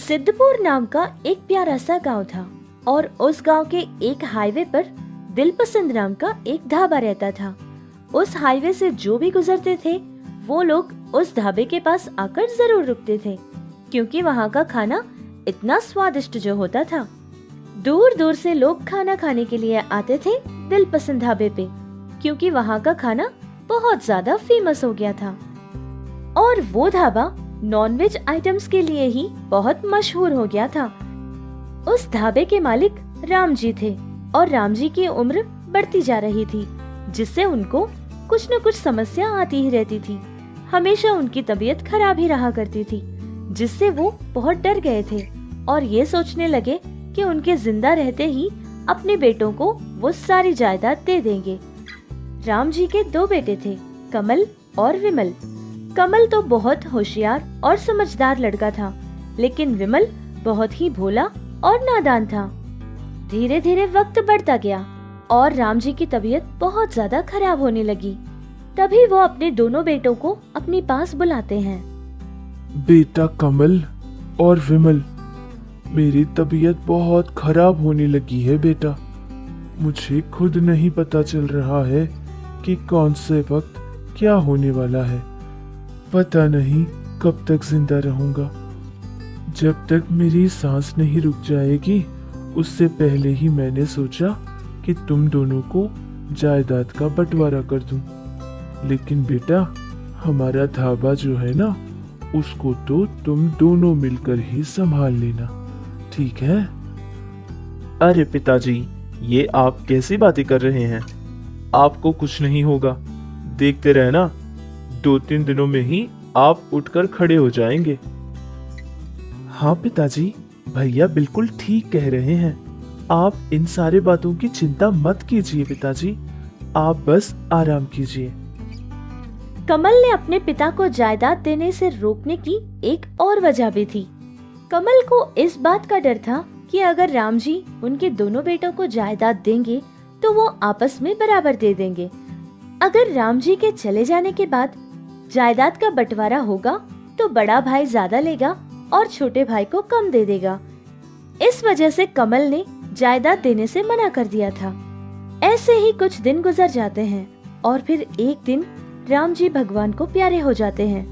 सिद्धपुर नाम का एक प्यारा सा गांव था और उस गांव के एक हाईवे पर दिलपसंद नाम का एक ढाबा रहता था। उस हाईवे से जो भी गुजरते थे वो लोग उस ढाबे के पास आकर जरूर रुकते थे, क्योंकि वहाँ का खाना इतना स्वादिष्ट जो होता था। दूर दूर से लोग खाना खाने के लिए आते थे दिलपसंद ढाबे पे, क्योंकि वहाँ का खाना बहुत ज्यादा फेमस हो गया था। और वो ढाबा नॉनवेज आइटम्स के लिए ही बहुत मशहूर हो गया था। उस ढाबे के मालिक राम जी थे और राम जी की उम्र बढ़ती जा रही थी, जिससे उनको कुछ न कुछ समस्या आती ही रहती थी। हमेशा उनकी तबीयत खराब ही रहा करती थी, जिससे वो बहुत डर गए थे और ये सोचने लगे कि उनके जिंदा रहते ही अपने बेटों को वो सारी जायदाद दे देंगे। राम जी के दो बेटे थे, कमल और विमल। कमल तो बहुत होशियार और समझदार लड़का था, लेकिन विमल बहुत ही भोला और नादान था। धीरे धीरे वक्त बढ़ता गया और राम जी की तबीयत बहुत ज्यादा खराब होने लगी। तभी वो अपने दोनों बेटों को अपने पास बुलाते हैं। बेटा कमल और विमल, मेरी तबीयत बहुत खराब होने लगी है बेटा। मुझे खुद नहीं पता चल रहा है कि कौन से वक्त क्या होने वाला है। पता नहीं कब तक जिंदा रहूंगा। जब तक मेरी सांस नहीं रुक जाएगी, उससे पहले ही मैंने सोचा कि तुम दोनों को जायदाद का बंटवारा कर दूं। लेकिन बेटा, हमारा ढाबा जो है ना, उसको तो तुम दोनों मिलकर ही संभाल लेना, ठीक है? अरे पिताजी, ये आप कैसी बातें कर रहे हैं? आपको कुछ नहीं होगा, देखते रहना, 2-3 दिनों में ही आप उठकर खड़े हो जाएंगे। हाँ पिताजी, भैया बिल्कुल ठीक कह रहे हैं। आप इन सारे बातों की चिंता मत कीजिए पिताजी, आप बस आराम कीजिए। कमल ने अपने पिता को जायदाद देने से रोकने की एक और वजह भी थी। कमल को इस बात का डर था कि अगर राम जी उनके दोनों बेटों को जायदाद देंगे तो वो आपस में बराबर दे देंगे। अगर राम जी के चले जाने के बाद जायदाद का बंटवारा होगा तो बड़ा भाई ज्यादा लेगा और छोटे भाई को कम दे देगा। इस वजह से कमल ने जायदाद देने से मना कर दिया था। ऐसे ही कुछ दिन गुजर जाते हैं और फिर एक दिन राम जी भगवान को प्यारे हो जाते हैं।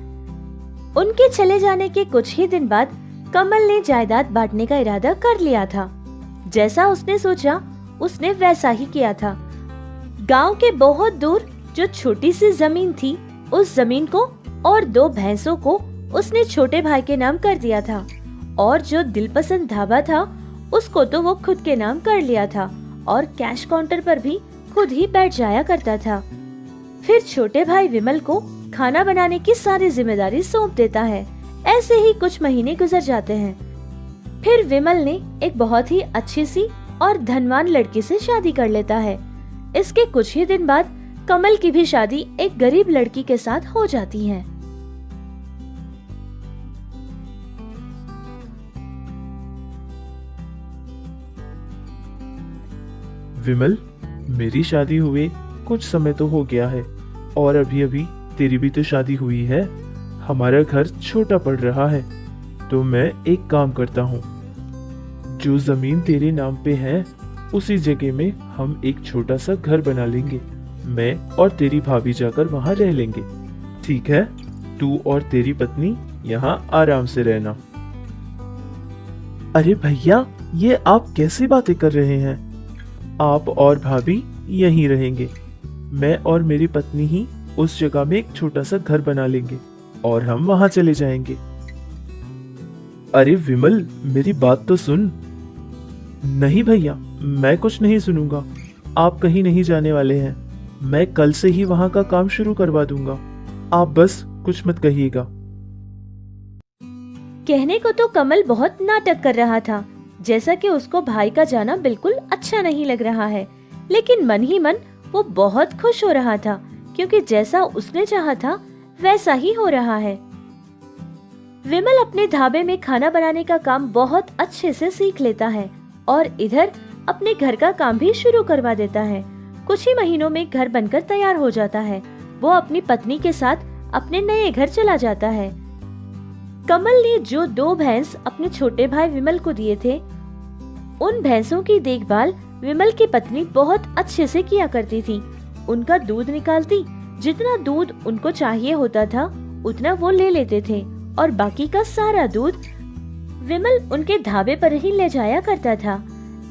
उनके चले जाने के कुछ ही दिन बाद कमल ने जायदाद बांटने का इरादा कर लिया था। जैसा उसने सोचा उसने वैसा ही किया था। गांव के बहुत दूर जो छोटी सी जमीन थी, उस जमीन को और 2 भैंसों को उसने छोटे भाई के नाम कर दिया था, और जो दिलपसंद ढाबा था उसको तो वो खुद के नाम कर लिया था और कैश काउंटर पर भी खुद ही बैठ जाया करता था। फिर छोटे भाई विमल को खाना बनाने की सारी जिम्मेदारी सौंप देता है। ऐसे ही कुछ महीने गुजर जाते हैं। फिर विमल ने एक बहुत ही अच्छी सी और धनवान लड़की से शादी कर लेता है। इसके कुछ ही दिन बाद कमल की भी शादी एक गरीब लड़की के साथ हो जाती है। विमल, मेरी शादी हुए कुछ समय तो हो गया है और अभी अभी तेरी भी तो शादी हुई है। हमारा घर छोटा पड़ रहा है, तो मैं एक काम करता हूँ। जो जमीन तेरे नाम पे है उसी जगह में हम एक छोटा सा घर बना लेंगे। मैं और तेरी भाभी जाकर वहाँ रह लेंगे, ठीक है? तू और तेरी पत्नी यहाँ आराम से रहना। अरे भैया, ये आप कैसी बातें कर रहे हैं? आप और भाभी यहीं रहेंगे। मैं और मेरी पत्नी ही उस जगह में एक छोटा सा घर बना लेंगे और हम वहां चले जाएंगे। अरे विमल, मेरी बात तो सुन। नहीं भैया, मैं कुछ नहीं सुनूंगा। आप कहीं नहीं जाने वाले हैं। मैं कल से ही वहां का काम शुरू करवा दूंगा। आप बस कुछ मत कहिएगा। कहने को तो कमल बहुत नाटक कर रहा था, जैसा कि उसको भाई का जाना बिल्कुल अच्छा नहीं लग रहा है, लेकिन मन ही मन वो बहुत खुश हो रहा था, क्योंकि जैसा उसने चाहा था वैसा ही हो रहा है। विमल अपने ढाबे में खाना बनाने का काम बहुत अच्छे से सीख लेता है और इधर अपने घर का काम भी शुरू करवा देता है। कुछ ही महीनों में घर बनकर तैयार हो जाता है। वो अपनी पत्नी के साथ अपने नए घर चला जाता है। कमल ने जो 2 भैंस अपने छोटे भाई विमल को दिए थे, उन भैंसों की देखभाल विमल की पत्नी बहुत अच्छे से किया करती थी। उनका दूध निकालती, जितना दूध उनको चाहिए होता था उतना वो ले लेते थे और बाकी का सारा दूध विमल उनके ढाबे पर ही ले जाया करता था।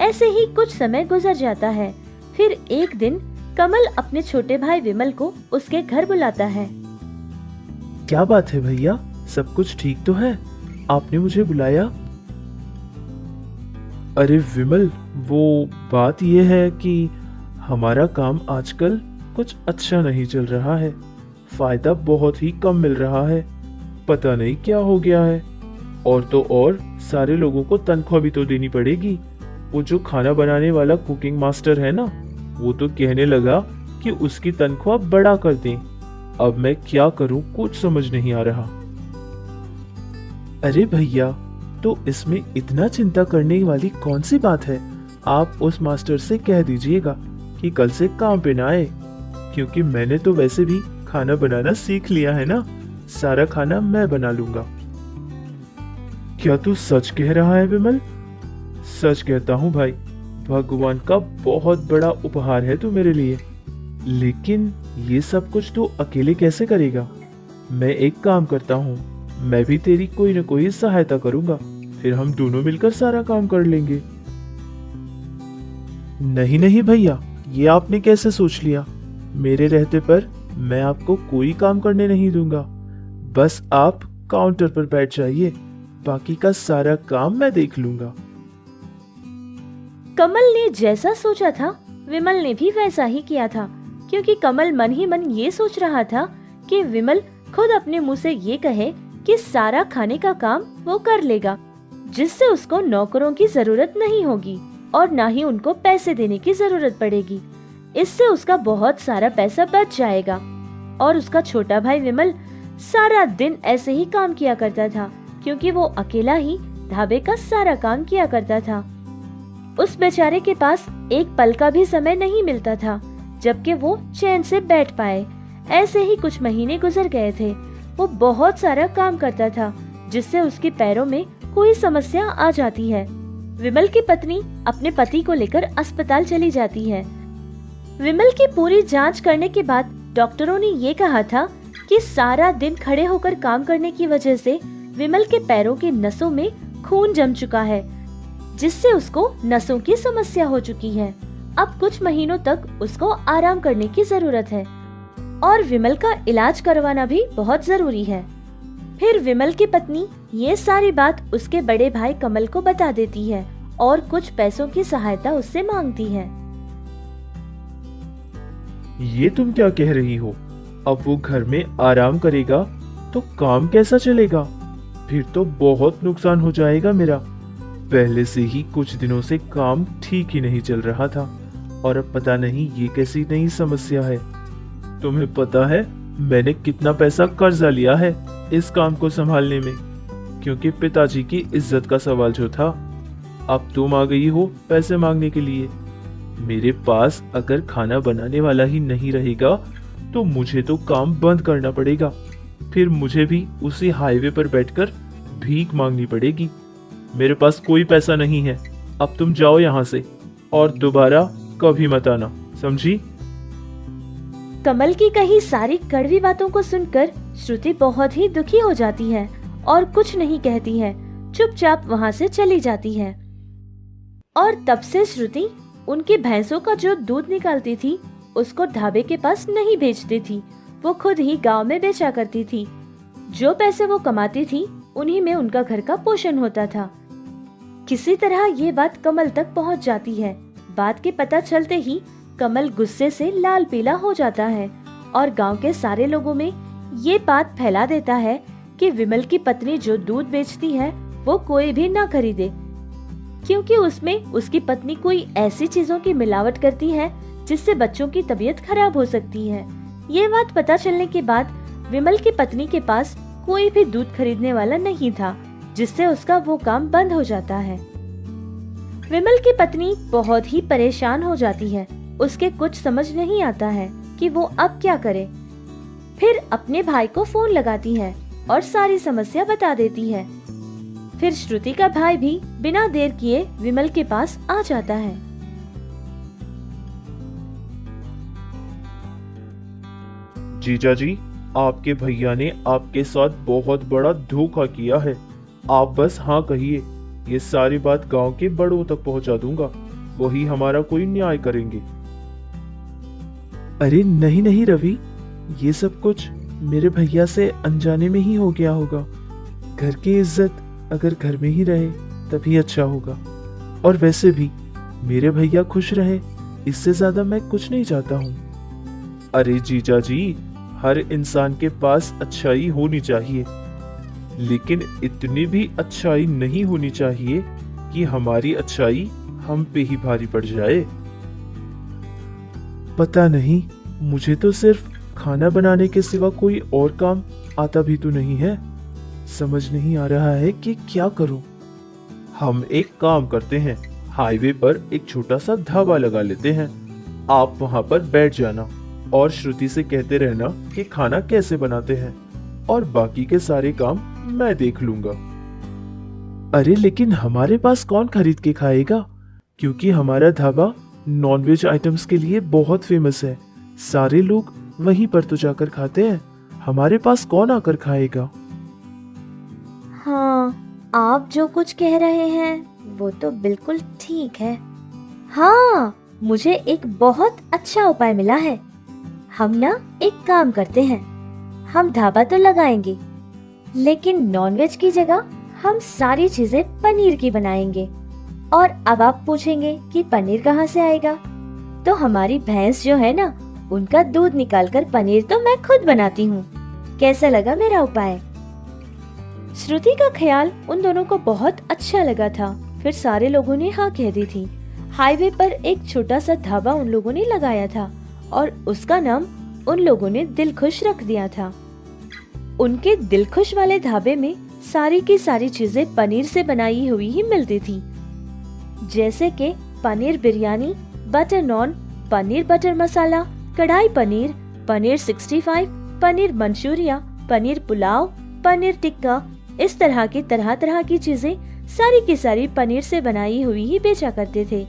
ऐसे ही कुछ समय गुजर जाता है। फिर एक दिन कमल अपने छोटे भाई विमल को उसके घर बुलाता है। क्या बात है भैया, सब कुछ ठीक तो है? आपने मुझे बुलाया? अरे विमल, वो बात ये है कि हमारा काम आजकल कुछ अच्छा नहीं चल रहा है। फायदा बहुत ही कम मिल रहा है। पता नहीं क्या हो गया है। और तो और सारे लोगों को तनख्वाह भी तो देनी पड़ेगी। वो जो खाना बनाने वाला कुकिंग मास्टर है ना, वो तो कहने लगा कि उसकी तनख्वाह बढ़ा कर दें। अब मैं क्या करूं, कुछ समझ नहीं आ रहा। अरे भैया, तो इसमें इतना चिंता करने वाली कौन सी बात है? आप उस मास्टर से कह दीजिएगा कि कल से काम पे ना आए, क्योंकि मैंने तो वैसे भी खाना बनाना सीख लिया है ना। सारा खाना मैं बना लूंगा। क्या तू सच कह रहा है विमल? सच कहता हूँ भाई, भगवान का बहुत बड़ा उपहार है तू मेरे लिए। लेकिन ये सब कुछ तू अकेले कैसे करेगा? मैं एक काम करता हूँ, मैं भी तेरी कोई न कोई सहायता करूंगा, फिर हम दोनों मिलकर सारा काम कर लेंगे। नहीं नहीं भैया, ये आपने कैसे सोच लिया? मेरे रहते पर मैं आपको कोई काम करने नहीं दूंगा। बस आप काउंटर पर बैठ जाइए, बाकी का सारा काम मैं देख लूंगा। कमल ने जैसा सोचा था विमल ने भी वैसा ही किया था, क्योंकि कमल मन ही मन ये सोच रहा था कि विमल खुद अपने मुंह से ये कहे कि सारा खाने का काम वो कर लेगा, जिससे उसको नौकरों की जरूरत नहीं होगी और ना ही उनको पैसे देने की जरूरत पड़ेगी। इससे उसका बहुत सारा पैसा बच जाएगा। और उसका छोटा भाई विमल सारा दिन ऐसे ही काम किया करता था, क्योंकि वो अकेला ही ढाबे का सारा काम किया करता था। उस बेचारे के पास एक पल का भी समय नहीं मिलता था जबकि वो चैन से बैठ पाए। ऐसे ही कुछ महीने गुजर गए थे। वो बहुत सारा काम करता था, जिससे उसके पैरों में कोई समस्या आ जाती है। विमल की पत्नी अपने पति को लेकर अस्पताल चली जाती है। विमल की पूरी जांच करने के बाद डॉक्टरों ने ये कहा था कि सारा दिन खड़े होकर काम करने की वजह से विमल के पैरों की नसों में खून जम चुका है, जिससे उसको नसों की समस्या हो चुकी है। अब कुछ महीनों तक उसको आराम करने की जरूरत है और विमल का इलाज करवाना भी बहुत जरूरी है। फिर विमल की पत्नी ये सारी बात उसके बड़े भाई कमल को बता देती है और कुछ पैसों की सहायता उससे मांगती है। ये तुम क्या कह रही हो? अब वो घर में आराम करेगा तो काम कैसा चलेगा? फिर तो बहुत नुकसान हो जाएगा मेरा। पहले से ही कुछ दिनों से काम ठीक ही नहीं चल रहा था और अब पता नहीं ये कैसी नई समस्या है। तुम्हें पता है मैंने कितना पैसा कर्जा लिया है इस काम को संभालने में, क्योंकि पिताजी की इज्जत का सवाल जो था। अब तुम आ गई हो पैसे मांगने के लिए। मेरे पास अगर खाना बनाने वाला ही नहीं रहेगा तो मुझे तो काम बंद करना पड़ेगा। फिर मुझे भी उसी हाईवे पर बैठकर भीख मांगनी पड़ेगी। मेरे पास कोई पैसा नहीं है। अब तुम जाओ यहाँ से और दोबारा कभी मत आना, समझी? कमल की कही सारी कड़वी बातों को सुनकर श्रुति बहुत ही दुखी हो जाती है और कुछ नहीं कहती है, चुपचाप वहाँ से चली जाती है। और तब से श्रुति उनकी भैंसों का जो दूध निकालती थी उसको ढाबे के पास नहीं बेचती थी, वो खुद ही गांव में बेचा करती थी। जो पैसे वो कमाती थी उन्हीं में उनका घर का पोषण होता था। किसी तरह ये बात कमल तक पहुंच जाती है। बात के पता चलते ही कमल गुस्से से लाल पीला हो जाता है और गांव के सारे लोगों में ये बात फैला देता है कि विमल की पत्नी जो दूध बेचती है वो कोई भी ना खरीदे, क्योंकि उसमें उसकी पत्नी कोई ऐसी चीजों की मिलावट करती है जिससे बच्चों की तबीयत खराब हो सकती है। ये बात पता चलने के बाद विमल की पत्नी के पास कोई भी दूध खरीदने वाला नहीं था, जिससे उसका वो काम बंद हो जाता है। विमल की पत्नी बहुत ही परेशान हो जाती है। उसके कुछ समझ नहीं आता है कि वो अब क्या करे। फिर अपने भाई को फोन लगाती है और सारी समस्या बता देती है। फिर श्रुति का भाई भी बिना देर किए विमल के पास आ जाता है। जीजा जी, आपके भैया ने आपके साथ बहुत बड़ा धोखा किया है। आप बस हाँ कहिए, ये सारी बात गांव के बड़ों तक पहुंचा दूंगा, वही हमारा कोई न्याय करेंगे। अरे नहीं नहीं रवि, ये सब कुछ मेरे भैया से अनजाने में ही हो गया होगा। घर की इज्जत अगर घर में ही रहे तभी अच्छा होगा। और वैसे भी मेरे भैया खुश रहे, इससे ज्यादा मैं कुछ नहीं चाहता हूँ। अरे जीजा जी, हर इंसान के पास अच्छाई होनी चाहिए, लेकिन इतनी भी अच्छाई नहीं होनी चाहिए कि हमारी अच्छाई हम पे ही भारी पड़ जाए। पता नहीं, मुझे तो सिर्फ खाना बनाने के सिवा कोई और काम आता भी तो नहीं है। समझ नहीं आ रहा है कि क्या करूं। हम एक काम करते हैं, हाईवे पर एक छोटा सा ढाबा लगा लेते हैं। आप वहां पर बैठ जाना और श्रुति से कहते रहना कि खाना कैसे बनाते हैं, और बाकी के सारे काम मैं देख लूंगा। अरे लेकिन हमारे पास कौन खरीद के खाएगा, क्योंकि हमारा ढाबा नॉनवेज आइटम्स के लिए बहुत फेमस है। सारे लोग वहीं पर तो जाकर खाते हैं, हमारे पास कौन आकर खाएगा। हाँ, आप जो कुछ कह रहे हैं वो तो बिल्कुल ठीक है। हाँ, मुझे एक बहुत अच्छा उपाय मिला है। हम ना एक काम करते हैं, हम ढाबा तो लगाएंगे, लेकिन नॉनवेज की जगह हम सारी चीजें पनीर की बनाएंगे। और अब आप पूछेंगे कि पनीर कहाँ से आएगा, तो हमारी भैंस जो है ना, उनका दूध निकालकर पनीर तो मैं खुद बनाती हूँ। कैसा लगा मेरा उपाय? श्रुति का ख्याल उन दोनों को बहुत अच्छा लगा था। फिर सारे लोगों ने हाँ कह दी थी। हाईवे पर एक छोटा सा ढाबा उन लोगों ने लगाया था और उसका नाम उन लोगों ने दिलखुश रख दिया था। उनके दिलखुश वाले ढाबे में सारी की सारी चीजें पनीर से बनाई हुई ही मिलती थी, जैसे कि पनीर बिरयानी, बटर नान, पनीर बटर मसाला, कढ़ाई पनीर, पनीर 65, पनीर मंचूरिया, पनीर पुलाव, पनीर टिक्का। इस तरह की चीजें सारी की सारी पनीर से बनाई हुई ही बेचा करते थे।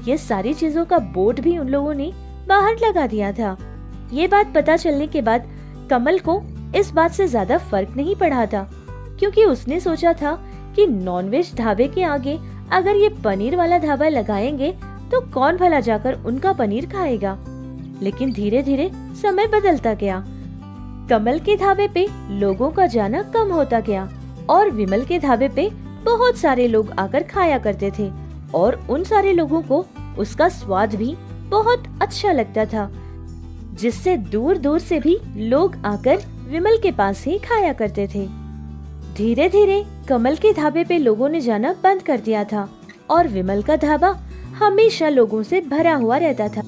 ये सारी चीजों का बोर्ड भी उन लोगों ने बाहर लगा दिया था। ये बात पता चलने के बाद कमल को इस बात से ज्यादा फर्क नहीं पड़ा था, क्योंकि उसने सोचा था कि नॉनवेज ढाबे के आगे अगर ये पनीर वाला ढाबा लगाएंगे तो कौन भला जाकर उनका पनीर खाएगा। लेकिन धीरे धीरे समय बदलता गया। कमल के ढाबे पे लोगों का जाना कम होता गया और विमल के ढाबे पे बहुत सारे लोग आकर खाया करते थे, और उन सारे लोगों को उसका स्वाद भी बहुत अच्छा लगता था, जिससे दूर दूर से भी लोग आकर विमल के पास ही खाया करते थे। धीरे धीरे कमल के ढाबे पे लोगों ने जाना बंद कर दिया था और विमल का ढाबा हमेशा लोगों से भरा हुआ रहता था।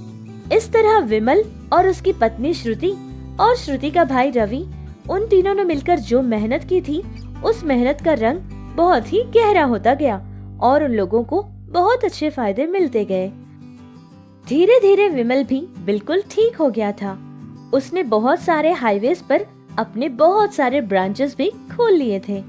इस तरह विमल और उसकी पत्नी श्रुति और श्रुति का भाई रवि, उन तीनों ने मिलकर जो मेहनत की थी, उस मेहनत का रंग बहुत ही गहरा होता गया और उन लोगों को बहुत अच्छे फायदे मिलते गए। धीरे धीरे विमल भी बिल्कुल ठीक हो गया था। उसने बहुत सारे हाईवेज पर अपने बहुत सारे ब्रांचेस भी खोल लिए थे।